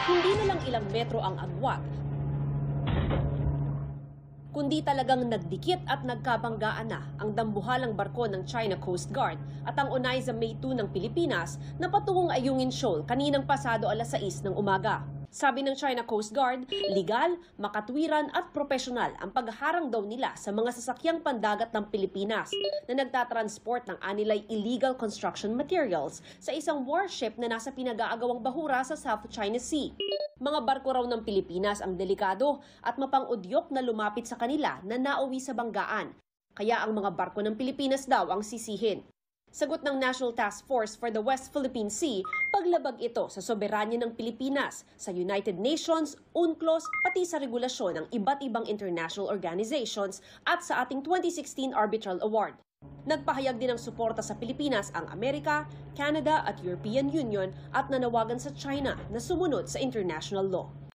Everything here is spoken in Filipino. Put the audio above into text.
Hindi na lang ilang metro ang agwat, kundi talagang nagdikit at nagkabanggaan na ang dambuhalang barko ng China Coast Guard at ang Oneida May 2 ng Pilipinas na patungong Ayungin Shoal kaninang pasado alas 6 ng umaga. Sabi ng China Coast Guard, legal, makatwiran at profesional ang pagharang daw nila sa mga sasakyang pandagat ng Pilipinas na nagtatransport ng anilay illegal construction materials sa isang warship na nasa pinag-aagawang bahura sa South China Sea. Mga barko raw ng Pilipinas ang delikado at mapang-udyok na lumapit sa kanila na nauwi sa banggaan. Kaya ang mga barko ng Pilipinas daw ang sisihin. Sagot ng National Task Force for the West Philippine Sea, paglabag ito sa soberanya ng Pilipinas, sa United Nations, UNCLOS, pati sa regulasyon ng iba't ibang international organizations at sa ating 2016 Arbitral Award. Nagpahayag din ng suporta sa Pilipinas ang Amerika, Canada at European Union at nanawagan sa China na sumunod sa international law.